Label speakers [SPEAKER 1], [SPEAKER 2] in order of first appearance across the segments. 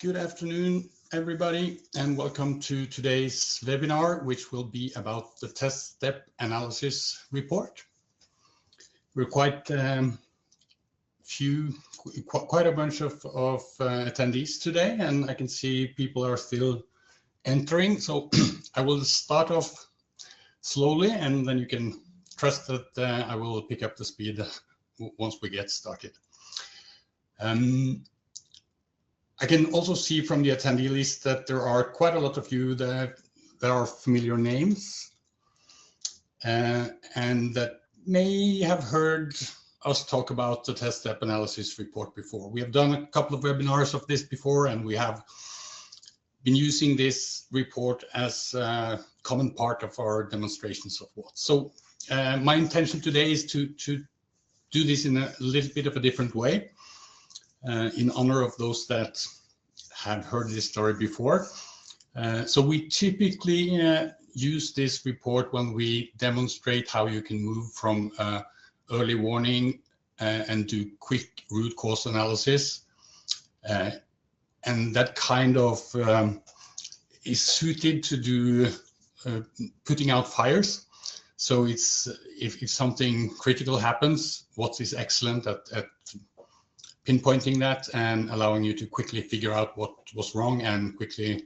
[SPEAKER 1] Good afternoon, everybody, and welcome to today's webinar, which will be about the test step analysis report. We're quite a bunch of attendees today, and I can see people are still entering. So I will start off slowly, and then you can trust that I will pick up the speed once we get started. I can also see from the attendee list that there are quite a lot of you that are familiar names and that may have heard us talk about the test step analysis report before. We have done a couple of webinars of this before, and we have been using this report as a common part of our demonstrations of WATS. So my intention today is to do this in a little bit of a different way. In honor of those that have heard this story before. So we typically use this report when we demonstrate how you can move from early warning and do quick root cause analysis. And that kind of is suited to do putting out fires. So it's if something critical happens, WATS is excellent at pinpointing that and allowing you to quickly figure out what was wrong and quickly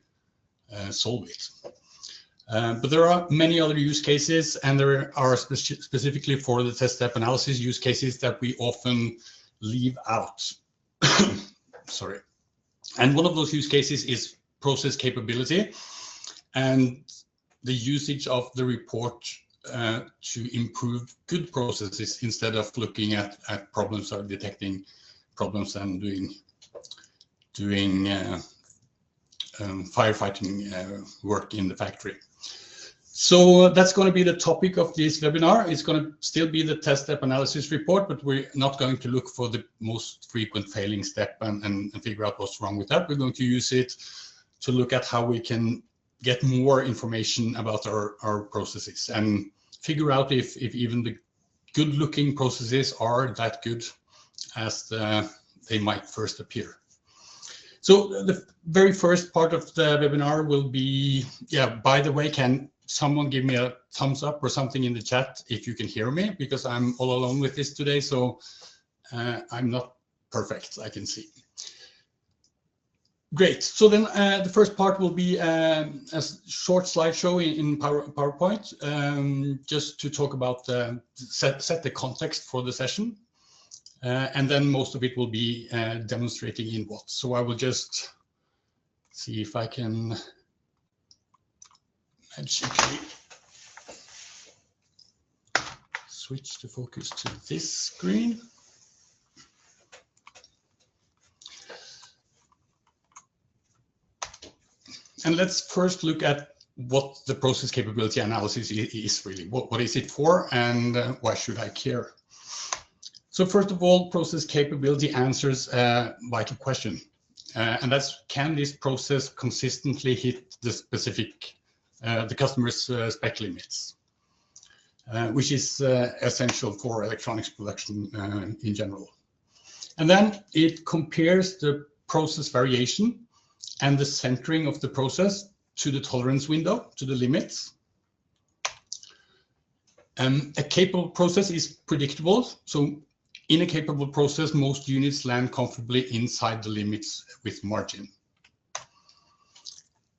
[SPEAKER 1] solve it. But there are many other use cases, and there are specifically for the test step analysis use cases that we often leave out. Sorry. And one of those use cases is process capability and the usage of the report to improve good processes instead of looking at problems or detecting problems and doing firefighting work in the factory. So that's going to be the topic of this webinar. It's going to still be the test step analysis report, but we're not going to look for the most frequent failing step and figure out what's wrong with that. We're going to use it to look at how we can get more information about our processes and figure out if even the good-looking processes are that good as they might first appear. So the very first part of the webinar will be, by the way, can someone give me a thumbs up or something in the chat if you can hear me, because I'm all alone with this today, so I'm not perfect, I can see. Great, so then the first part will be a short slideshow in PowerPoint, just to talk about, set the context for the session. And then most of it will be demonstrating in WATS. So I will just see if I can magically switch the focus to this screen. And let's first look at what the process capability analysis is really. What is it for, and why should I care? So first of all, process capability answers a vital question, and that's, can this process consistently hit the specific, the customer's spec limits, which is essential for electronics production in general. And then it compares the process variation and the centering of the process to the tolerance window, to the limits. A capable process is predictable. So in a capable process, most units land comfortably inside the limits with margin.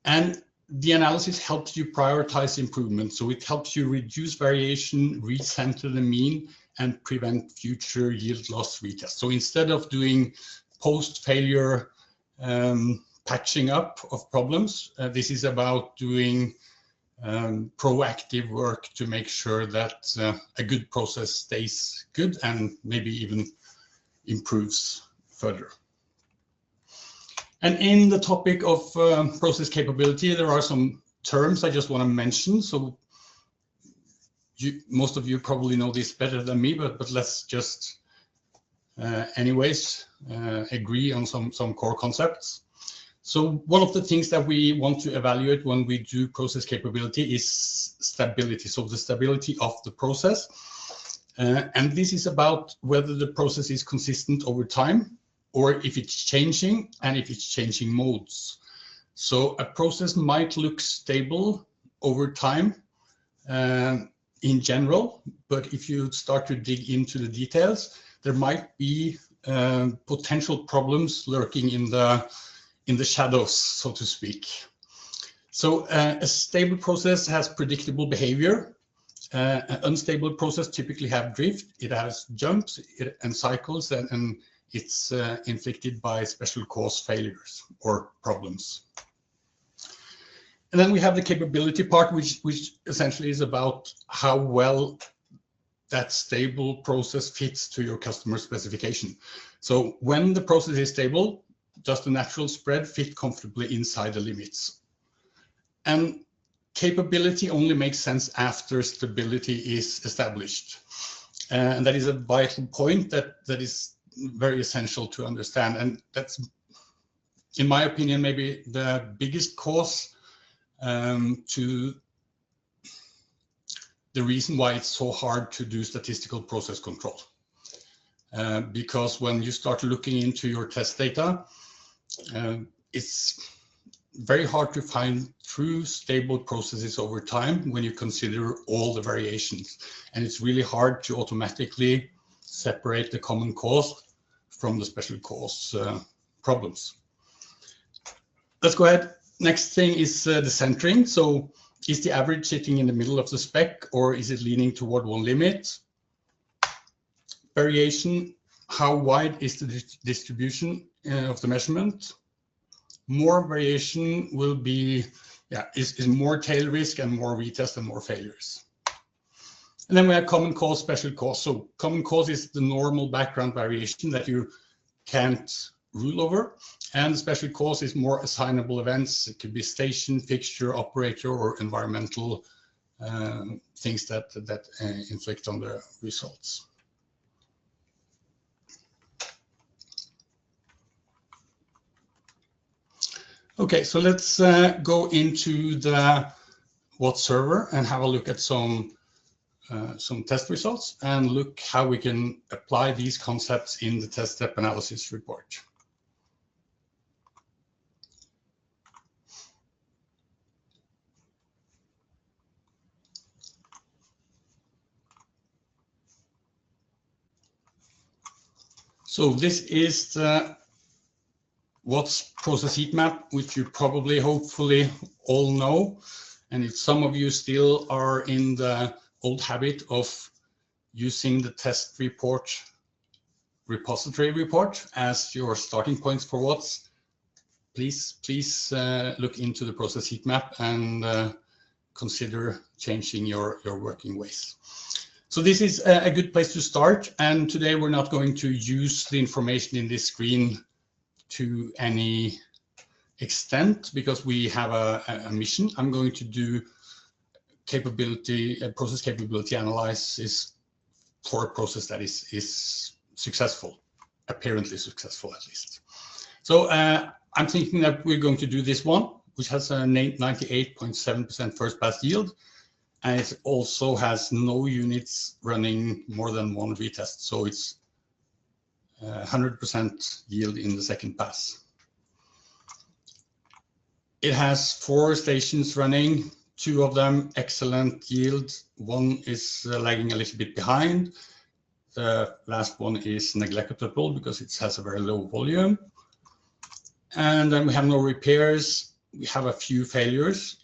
[SPEAKER 1] And the analysis helps you prioritize improvement. So it helps you reduce variation, recenter the mean, and prevent future yield loss retests. So instead of doing post-failure patching up of problems, this is about doing proactive work to make sure that a good process stays good and maybe even improves further. And in the topic of process capability, there are some terms I just want to mention. So most of you probably know this better than me, but let's just anyways agree on some core concepts. So one of the things that we want to evaluate when we do process capability is stability. So the stability of the process. And this is about whether the process is consistent over time or if it's changing, and if it's changing modes. So a process might look stable over time in general, but if you start to dig into the details, there might be potential problems lurking in the shadows, so to speak. So a stable process has predictable behavior. An unstable process typically have drift, it has jumps and cycles, and it's inflicted by special cause failures or problems. And then we have the capability part, which essentially is about how well that stable process fits to your customer specification. So when the process is stable, does the natural spread fit comfortably inside the limits? And capability only makes sense after stability is established. And that is a vital point that is very essential to understand. And that's, in my opinion, maybe the biggest cause to the reason why it's so hard to do statistical process control. Because when you start looking into your test data, it's very hard to find true stable processes over time when you consider all the variations. And it's really hard to automatically separate the common cause from the special cause problems. Let's go ahead. Next thing is the centering. So is the average sitting in the middle of the spec, or is it leaning toward one limit? Variation, how wide is the distribution of the measurement? More variation will be, is more tail risk and more retest and more failures. And then we have common cause, special cause. So common cause is the normal background variation that you can't rule over. And the special cause is more assignable events. It could be station, fixture, operator, or environmental things that inflict on the results. Okay, so let's go into the WATS server and have a look at some test results and look how we can apply these concepts in the test step analysis report. So this is the WATS process heat map, which you probably, hopefully, all know. And if some of you still are in the old habit of using the test report repository report as your starting points for WATS, please look into the process heat map and consider changing your working ways. So this is a good place to start. And today we're not going to use the information in this screen to any extent because we have a mission. I'm going to do process capability analysis for a process that is successful, apparently successful at least. So I'm thinking that we're going to do this one, which has a 98.7% first pass yield, and it also has no units running more than one retest. So it's 100% yield in the second pass. It has 4 stations running, 2 of them excellent yield, 1 is lagging a little bit behind. The last one is negligible because it has a very low volume. And then we have no repairs. We have a few failures.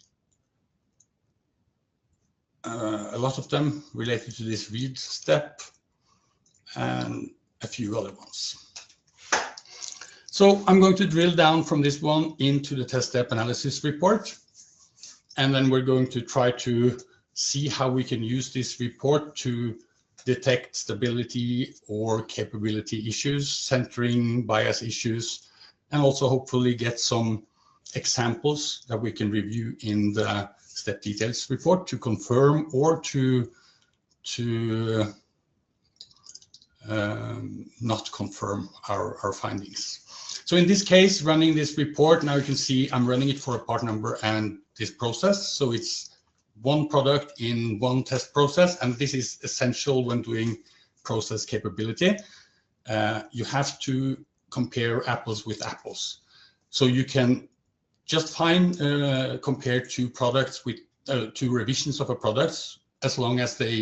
[SPEAKER 1] A lot of them related to this read step and a few other ones. So I'm going to drill down from this one into the test step analysis report. And then we're going to try to see how we can use this report to detect stability or capability issues, centering, bias issues, and also hopefully get some examples that we can review in the step details report to confirm or to not confirm our findings. So in this case, running this report, now you can see I'm running it for a part number and this process. So it's one product in one test process, and this is essential when doing process capability. You have to compare apples with apples. So you can just compare two products with two revisions of a product, as long as they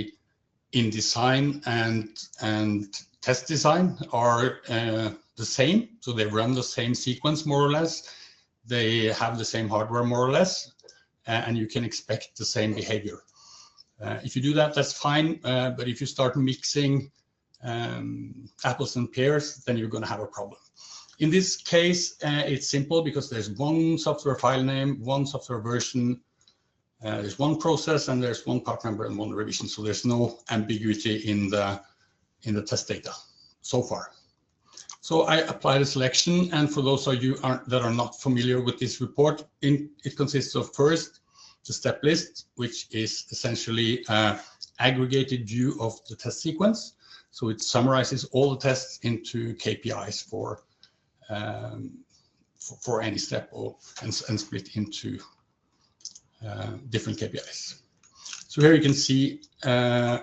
[SPEAKER 1] in design and test design are the same. So they run the same sequence more or less. They have the same hardware more or less, and you can expect the same behavior. If you do that, that's fine. But if you start mixing apples and pears, then you're going to have a problem. In this case, it's simple because there's one software file name, one software version, there's one process, and there's one part number and one revision. So there's no ambiguity in the test data so far. So I applied a selection, and for those of you that are not familiar with this report, it consists of first the step list, which is essentially an aggregated view of the test sequence. So it summarizes all the tests into KPIs for any step, and split into different KPIs. So here you can see the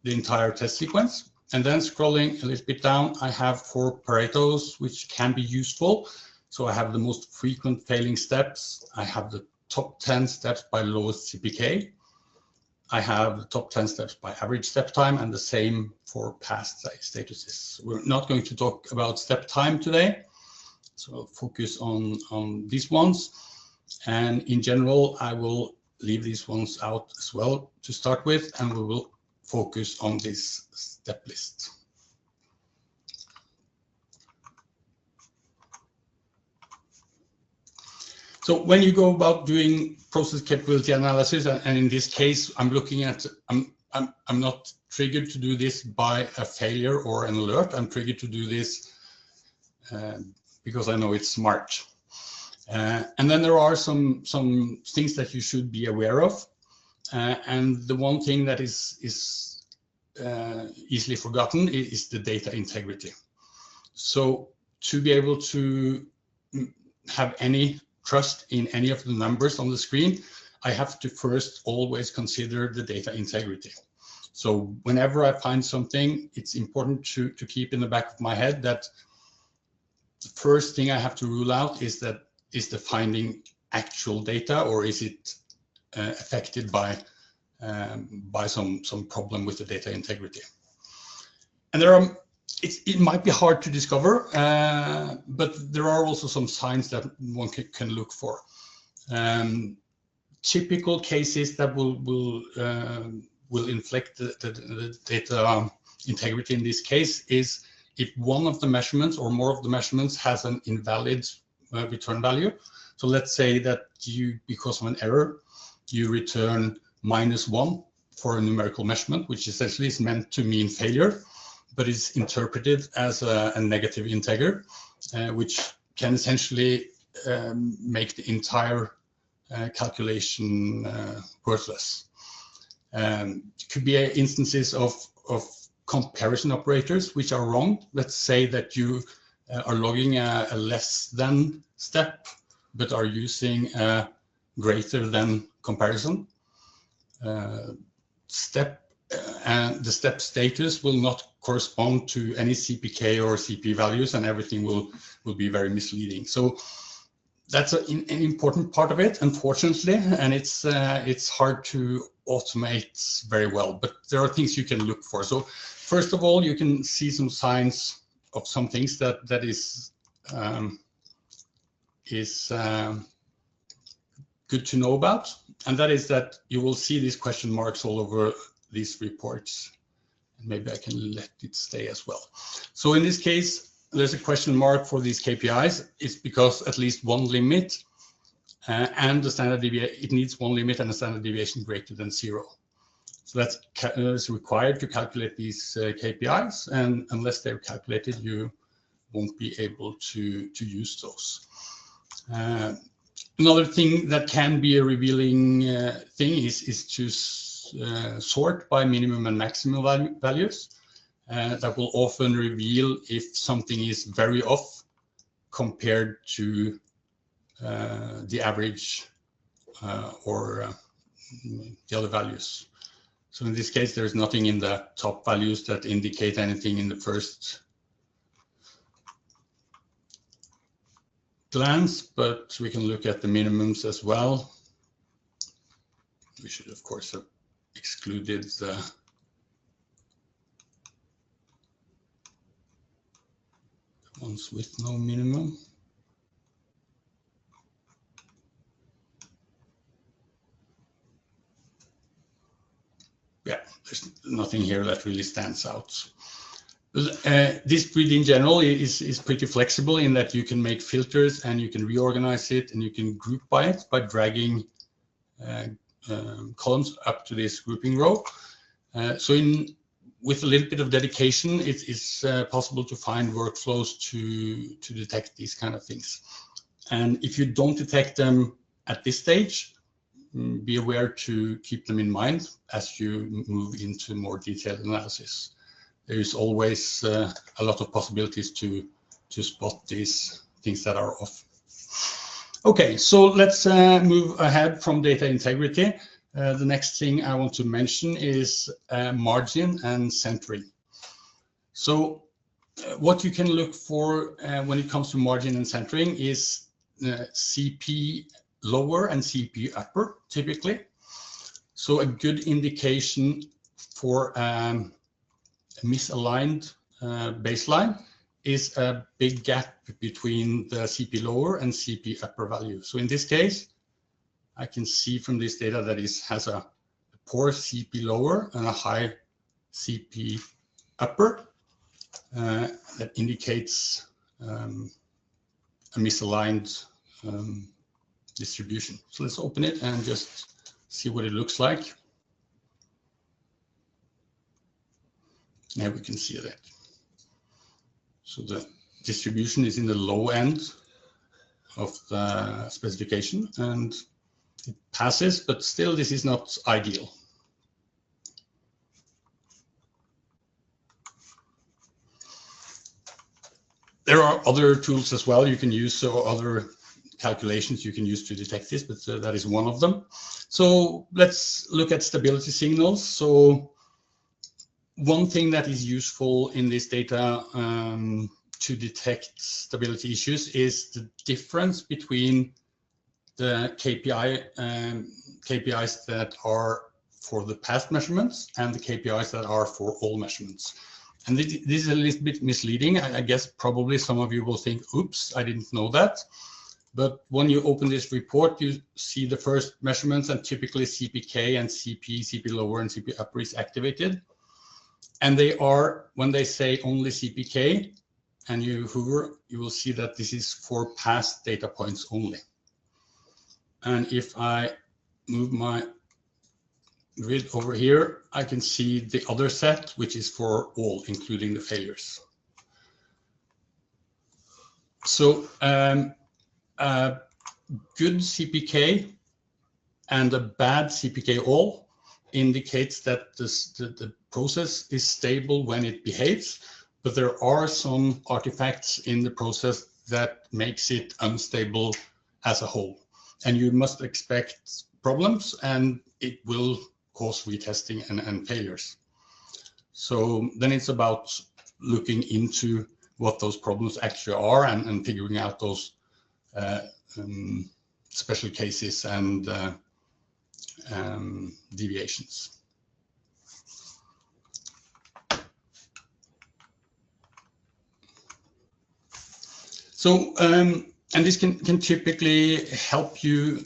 [SPEAKER 1] entire test sequence. And then scrolling a little bit down, I have 4 Paretos, which can be useful. So I have the most frequent failing steps. I have the top 10 steps by lowest CPK. I have the top 10 steps by average step time, and the same for past statuses. We're not going to talk about step time today, so I'll focus on these ones. And in general, I will leave these ones out as well to start with, and we will focus on this step list. So when you go about doing process capability analysis, and in this case, I'm looking at, I'm not triggered to do this by a failure or an alert. I'm triggered to do this because I know it's smart. And then there are some things that you should be aware of. And the one thing that is easily forgotten is the data integrity. So to be able to have any trust in any of the numbers on the screen, I have to first always consider the data integrity. So whenever I find something, it's important to keep in the back of my head that the first thing I have to rule out is the finding actual data, or is it affected by some problem with the data integrity. And it might be hard to discover, but there are also some signs that one can look for. Typical cases that will inflict the data integrity in this case is if one of the measurements or more of the measurements has an invalid return value. So let's say that because of an error, you return -1 for a numerical measurement, which essentially is meant to mean failure, but is interpreted as a negative integer, which can essentially make the entire calculation worthless. It could be instances of comparison operators which are wrong. Let's say that you are logging a less than step, but are using a greater than comparison. And the step status will not correspond to any CPK or CP values, and everything will be very misleading. So that's an important part of it, unfortunately, and it's hard to automate very well, but there are things you can look for. So first of all, you can see some signs of some things that is good to know about, and that is that you will see these question marks all over these reports. And maybe I can let it stay as well. So in this case, there's a question mark for these KPIs. It's because at least one limit and the standard deviation, it needs one limit and a standard deviation greater than 0. So that's required to calculate these KPIs, and unless they're calculated, you won't be able to use those. Another thing that can be a revealing thing is to sort by minimum and maximum values. That will often reveal if something is very off compared to the average or the other values. So in this case, there's nothing in the top values that indicate anything in the first glance, but we can look at the minimums as well. We should, of course, have excluded the ones with no minimum. Yeah, there's nothing here that really stands out. This grid in general is pretty flexible in that you can make filters and you can reorganize it and you can group by it by dragging columns up to this grouping row. So with a little bit of dedication, it's possible to find workflows to detect these kind of things. And if you don't detect them at this stage, be aware to keep them in mind as you move into more detailed analysis. There is always a lot of possibilities to spot these things that are off. Okay, so let's move ahead from data integrity. The next thing I want to mention is margin and centering. So what you can look for when it comes to margin and centering is CP lower and CP upper, typically. So a good indication for a misaligned baseline is a big gap between the CP lower and CP upper value. So in this case, I can see from this data that it has a poor CP lower and a high CP upper. That indicates a misaligned distribution. So let's open it and just see what it looks like. Now we can see that. So the distribution is in the low end of the specification and it passes, but still this is not ideal. There are other tools as well you can use, or other calculations you can use to detect this, but that is one of them. So let's look at stability signals. So one thing that is useful in this data to detect stability issues is the difference between the KPIs that are for the past measurements and the KPIs that are for all measurements. And this is a little bit misleading. I guess probably some of you will think, oops, I didn't know that. But when you open this report, you see the first measurements, and typically CPK and CP lower and CP upper is activated. And they are, when they say only CPK, and you hover, you will see that this is for past data points only. And if I move my grid over here, I can see the other set, which is for all, including the failures. So a good CPK and a bad CPK all indicates that the process is stable when it behaves, but there are some artifacts in the process that makes it unstable as a whole. And you must expect problems, and it will cause retesting and failures. So then it's about looking into what those problems actually are and figuring out those special cases and deviations. So, and this can typically help you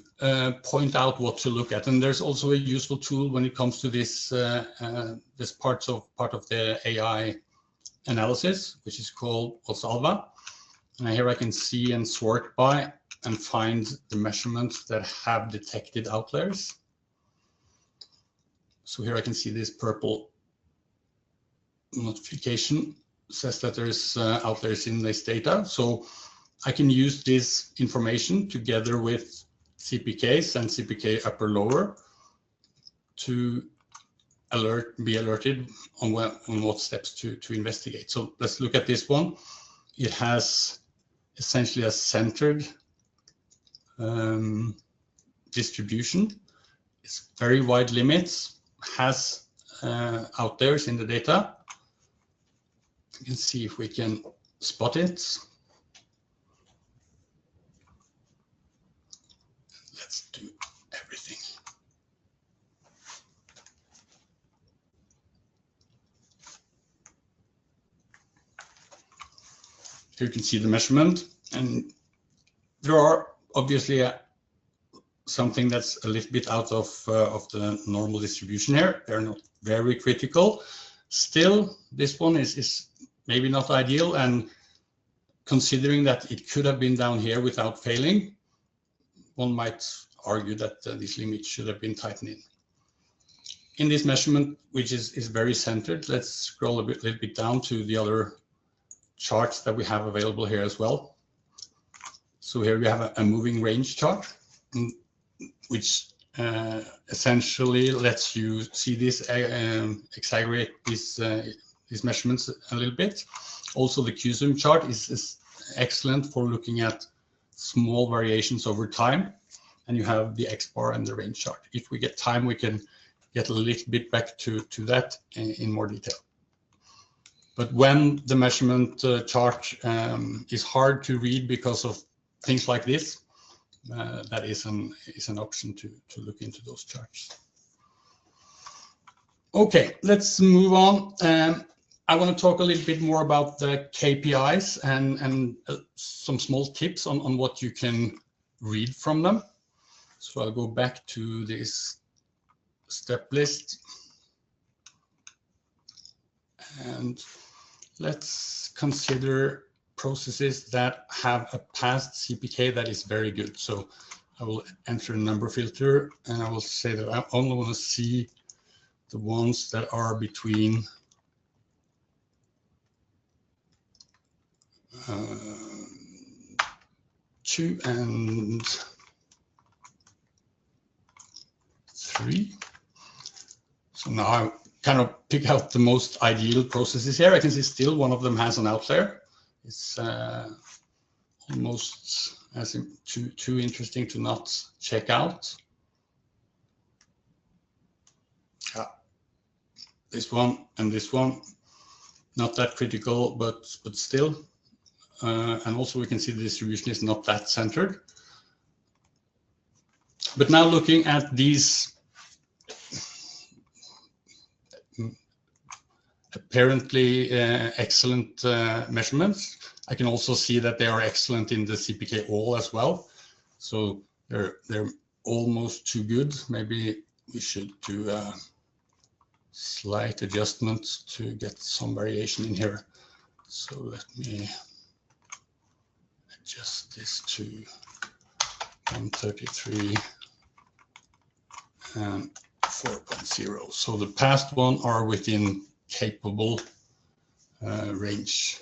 [SPEAKER 1] point out what to look at. And there's also a useful tool when it comes to this this part of the AI analysis, which is called Alva. And here I can see and sort by and find the measurements that have detected outliers. So here I can see this purple notification says that there's outliers in this data. So I can use this information together with CPKs and CPK upper lower to be alerted on what steps to investigate. So let's look at this one. It has essentially a centered distribution. It's very wide limits, has outliers in the data. You can see if we can spot it. let's do everything. Here you can see the measurement, and there are obviously something that's a little bit out of the normal distribution here. They're not very critical. Still, this one is maybe not ideal, and considering that it could have been down here without failing, one might argue that this limit should have been tightened in. In this measurement, which is very centered, let's scroll a little bit down to the other charts that we have available here as well. So here we have a moving range chart, which essentially lets you see this, exaggerate these measurements a little bit. Also, the QSUM chart is excellent for looking at small variations over time. And you have the X bar and the range chart. If we get time, we can get a little bit back to that in more detail. But when the measurement chart is hard to read because of things like this, that is an option to look into those charts. Okay, let's move on. I want to talk a little bit more about the KPIs and some small tips on what you can read from them. So I'll go back to this step list. And let's consider processes that have a past CPK that is very good. So I will enter a number filter, and I will say that I only want to see the ones that are between 2 and 3. So now I kind of pick out the most ideal processes here. I can see still one of them has an outlier. It's almost as too interesting to not check out. This one and this one, not that critical, but still. And also we can see the distribution is not that centered. But now looking at these apparently excellent measurements, I can also see that they are excellent in the CPK all as well. So they're almost too good. Maybe we should do a slight adjustment to get some variation in here. So let me adjust this to 133 and 4.0. So the past one are within capable range.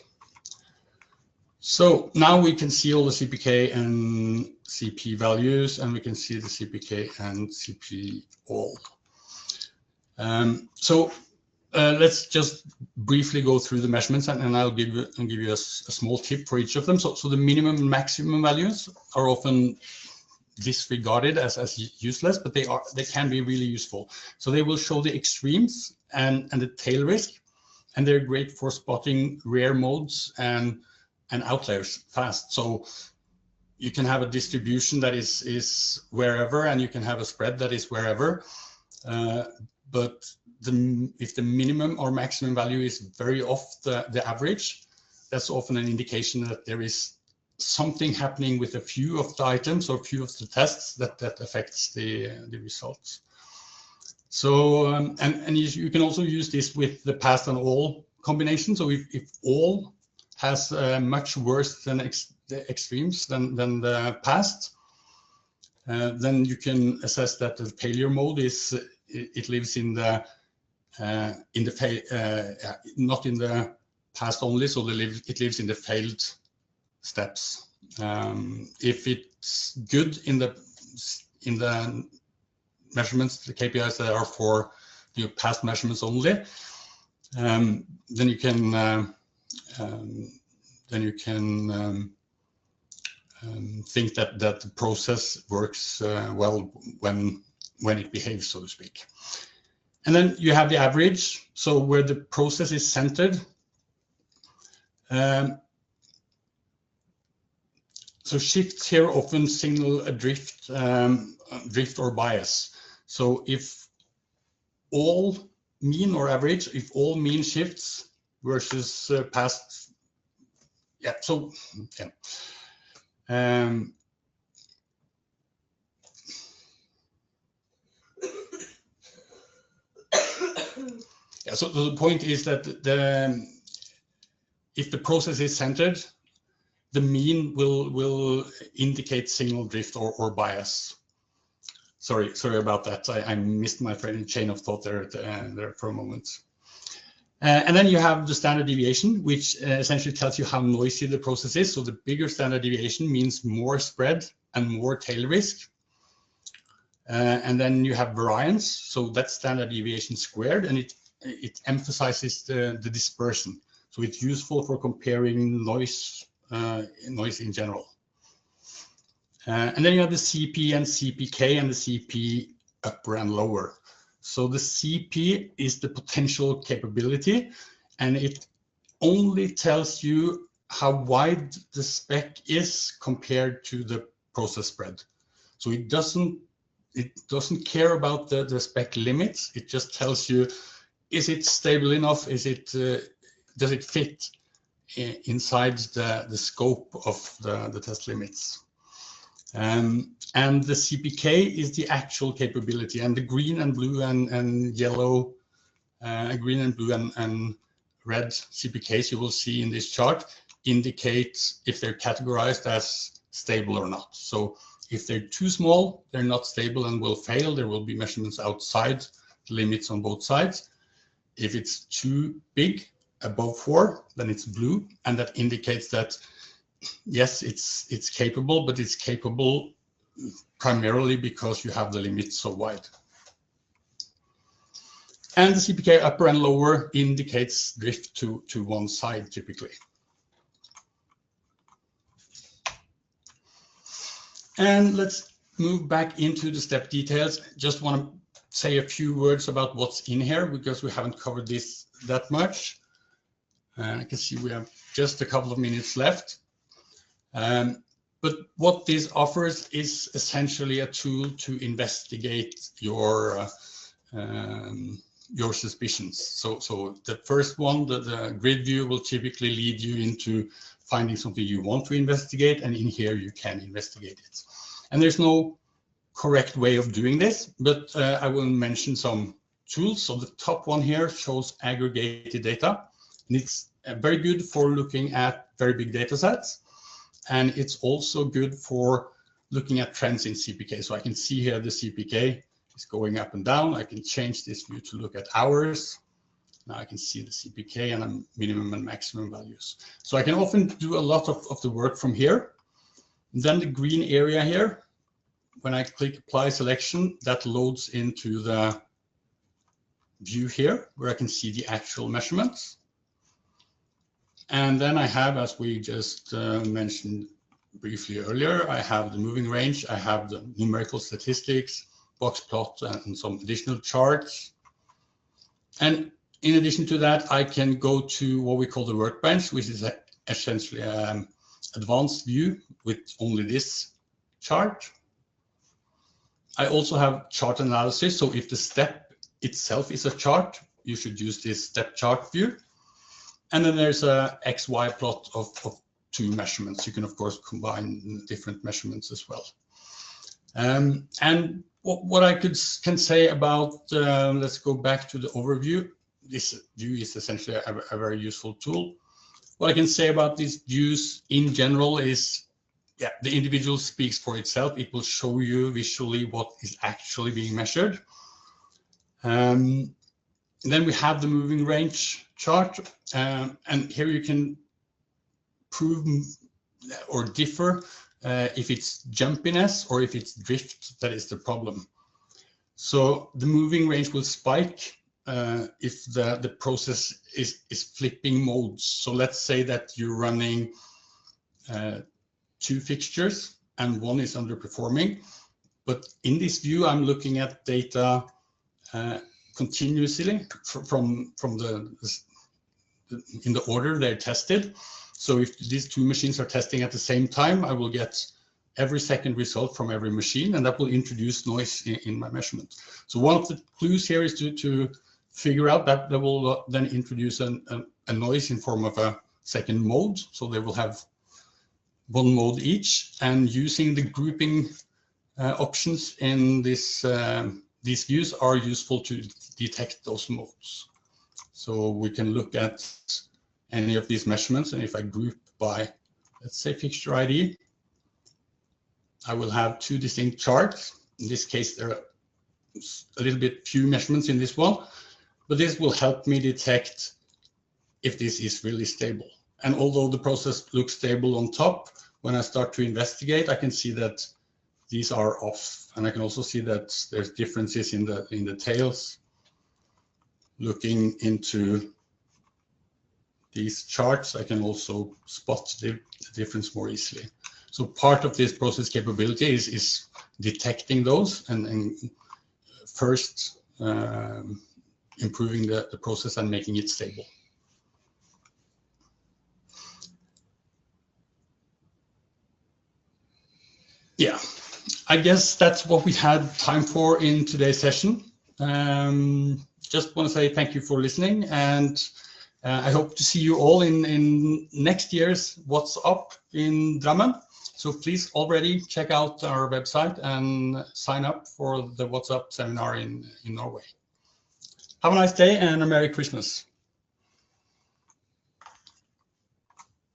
[SPEAKER 1] So now we can see all the CPK and CP values, and we can see the CPK and CP all. Let's just briefly go through the measurements, and I'll give you a small tip for each of them. So the minimum and maximum values are often disregarded as useless, but they can be really useful. So they will show the extremes and the tail risk, and they're great for spotting rare modes and outliers fast. So you can have a distribution that is wherever, and you can have a spread that is wherever. But if the minimum or maximum value is very off the average, that's often an indication that there is something happening with a few of the items or a few of the tests that affects the results. So and you can also use this with the past and all combination. So if all has much worse than the extremes than the past, then you can assess that the failure mode it lives in the not in the past only, so it lives in the failed steps. If it's good in the measurements, the KPIs that are for your past measurements only, then you can think that the process works well when it behaves, so to speak. And then you have the average, so where the process is centered. So shifts here often signal a drift drift or bias. So if all mean or average, if all mean shifts versus past, yeah, so yeah. Yeah, so the point is that if the process is centered, the mean will indicate signal drift or bias. Sorry about that. I missed my chain of thought there for a moment. And then you have the standard deviation, which essentially tells you how noisy the process is. So the bigger standard deviation means more spread and more tail risk. And then you have variance. So that's standard deviation squared, and it emphasizes the dispersion. So it's useful for comparing noise in general. And then you have the CP and CPK and the CP upper and lower. So the CP is the potential capability, and it only tells you how wide the spec is compared to the process spread. So it doesn't care about the spec limits. It just tells you, is it stable enough? Is it does it fit inside the scope of the test limits? And the CPK is the actual capability, and the green and blue and yellow, green and blue and red CPKs you will see in this chart indicate if they're categorized as stable or not. So if they're too small, they're not stable and will fail. There will be measurements outside the limits on both sides. If it's too big, above 4, then it's blue, and that indicates that yes, it's capable, but it's capable primarily because you have the limits so wide. And the CPK upper and lower indicates drift to one side typically. And let's move back into the step details. Just want to say a few words about what's in here because we haven't covered this that much. I can see we have just a couple of minutes left. But what this offers is essentially a tool to investigate your suspicions. So the first one, the grid view, will typically lead you into finding something you want to investigate, and in here you can investigate it. And there's no correct way of doing this, but I will mention some tools. So the top one here shows aggregated data, and it's very good for looking at very big data sets. And it's also good for looking at trends in CPK. So I can see here the CPK is going up and down. I can change this view to look at hours. Now I can see the CPK and minimum and maximum values. So I can often do a lot of the work from here. Then the green area here, when I click apply selection, that loads into the view here where I can see the actual measurements. And then I have, as we just mentioned briefly earlier, I have the moving range, I have the numerical statistics, box plot, and some additional charts. And in addition to that, I can go to what we call the workbench, which is essentially an advanced view with only this chart. I also have chart analysis. So if the step itself is a chart, you should use this step chart view. And then there's a XY plot of 2 measurements. You can, of course, combine different measurements as well. And what I can say about, let's go back to the overview. This view is essentially a very useful tool. What I can say about these views in general is, yeah, the individual speaks for itself. It will show you visually what is actually being measured. Then we have the moving range chart, and here you can prove or differ if it's jumpiness or if it's drift that is the problem. So the moving range will spike if the process is flipping modes. So let's say that you're running 2 fixtures and one is underperforming. But in this view, I'm looking at data continuously from in the order they're tested. So if these 2 machines are testing at the same time, I will get every second result from every machine, and that will introduce noise in my measurement. So one of the clues here is to figure out that they will then introduce a noise in form of a second mode. So they will have one mode each, and using the grouping options in this these views are useful to detect those modes. So we can look at any of these measurements, and if I group by, let's say, fixture ID, I will have two distinct charts. In this case, there are a little bit few measurements in this one, but this will help me detect if this is really stable. And although the process looks stable on top, when I start to investigate, I can see that these are off, and I can also see that there's differences in the tails. Looking into these charts, I can also spot the difference more easily. So part of this process capability is detecting those and first improving the process and making it stable. Yeah, I guess that's what we had time for in today's session. Just want to say thank you for listening, and I hope to see you all in next year's What's Up in Drammen. So please already check out our website and sign up for the What's Up seminar in Norway. Have a nice day and a Merry Christmas.